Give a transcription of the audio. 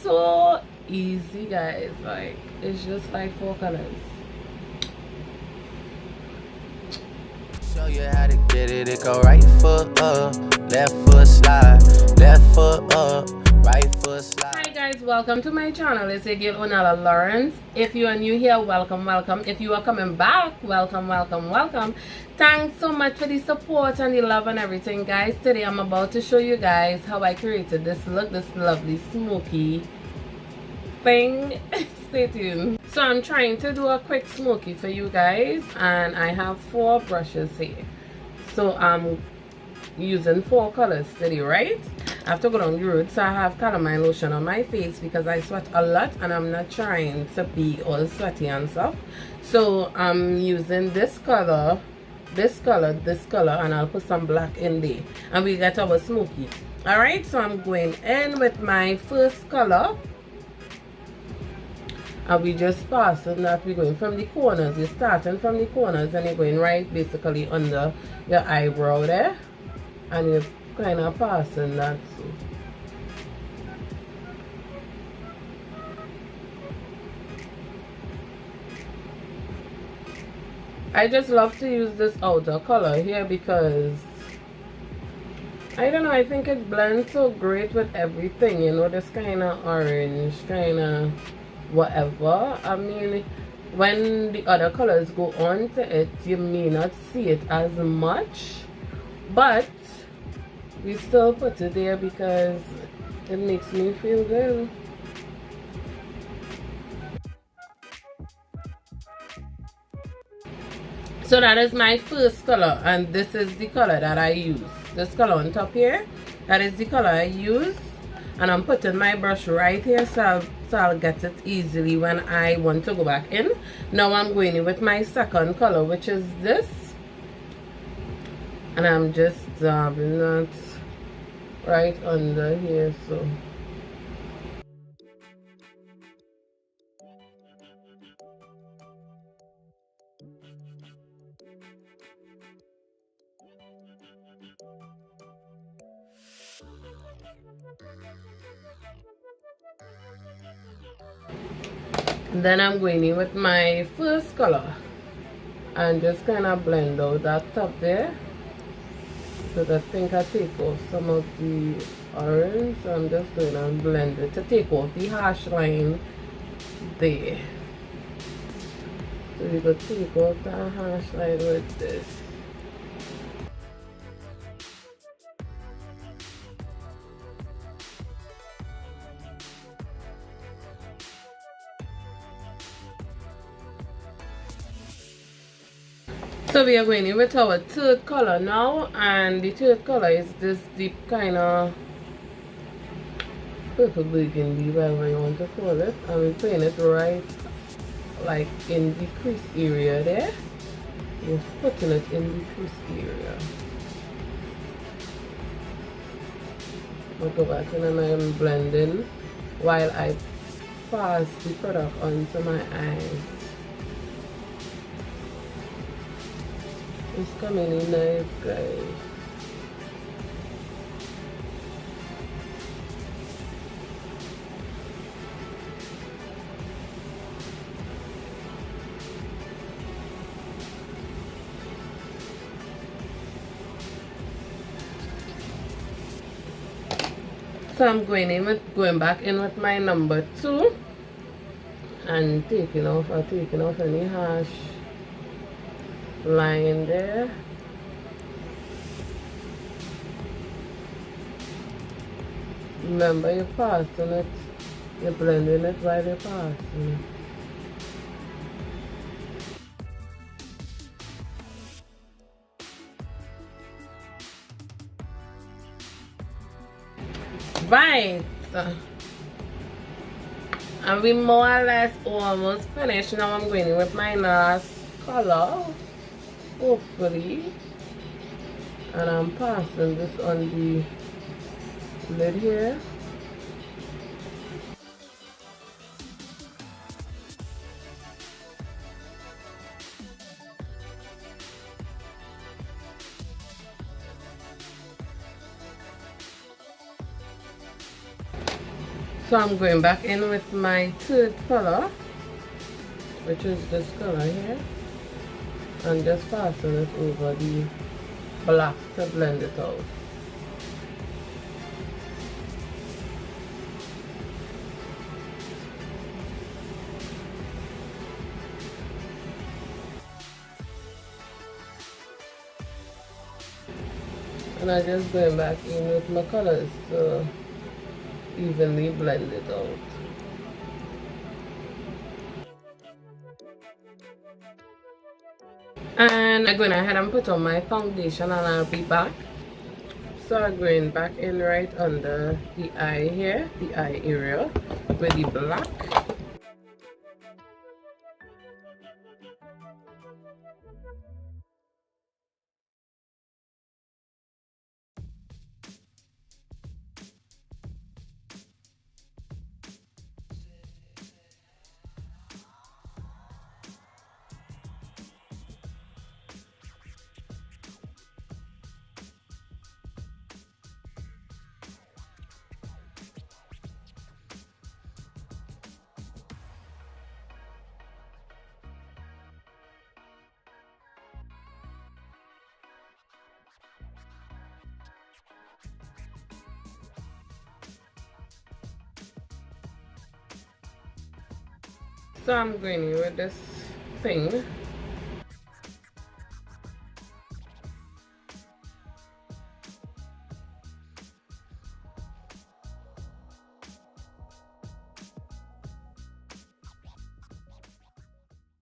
so easy, guys. Like, it's just like 4 colors. Show you how to get it. It go right foot up, left foot slide, left foot up, right foot slide. Hi guys, welcome to my channel. It's your girl Onala Lawrence. If you are new here, welcome. If you are coming back, welcome. Thanks so much for the support and the love and everything, guys. Today I'm about to show you guys how I created this look, this lovely smoky thing. Stay tuned. So I'm trying to do a quick smoky for you guys, and I have 4 brushes here. So I'm using 4 colors today, right? I have to go down the road, so I have calamine lotion on my face because I sweat a lot and I'm not trying to be all sweaty and stuff. So I'm using this color, and I'll put some black in there, and we get our smoky. Alright, so I'm going in with my first color, and we just passing that. We're going from the corners. You're starting from the corners and you're going right basically under your eyebrow there, and you're kind of passing that. So I just love to use this outer color here because I don't know, I think it blends so great with everything, you know, this kind of orange, kind of whatever. I mean, when the other colors go on to it, you may not see it as much, but we still put it there because it makes me feel good. So that is my first color, and this is the color that I use. This color on top here, that is the color I use, and I'm putting my brush right here so I'll get it easily when I want to go back in. Now I'm going in with my second color, which is this, and I'm just dabbing that right under here. Then I'm going in with my first color and just kind of blend out that top there. So I think I take off some of the orange. So I'm just going and blend it to take off the harsh line there. So we could take off that harsh line with this. So we are going in with our third color now, and the third color is this deep kind of purple burgundy, whatever you want to call it, and we're putting it right like in the crease area there. We're putting it in the crease area. I'll go back in and I'm blending while I pass the product onto my eyes. It's coming in nice, guys. So I'm going back in with my number 2 and taking off any harsh line there. Remember, you're passing it, you're blending it while you're passing it. Right, and we more or less almost finished. Now I'm going in with my last color, hopefully, and I'm passing this on the lid here. So I'm going back in with my third color, which is this color here, and just passing it over the black to blend it out. And I'm just going back in with my colors to evenly blend it out. And I'm going ahead and put on my foundation, and I'll be back. So I'm going back in right under the eye here, the eye area, with the black. So I'm going in with this thing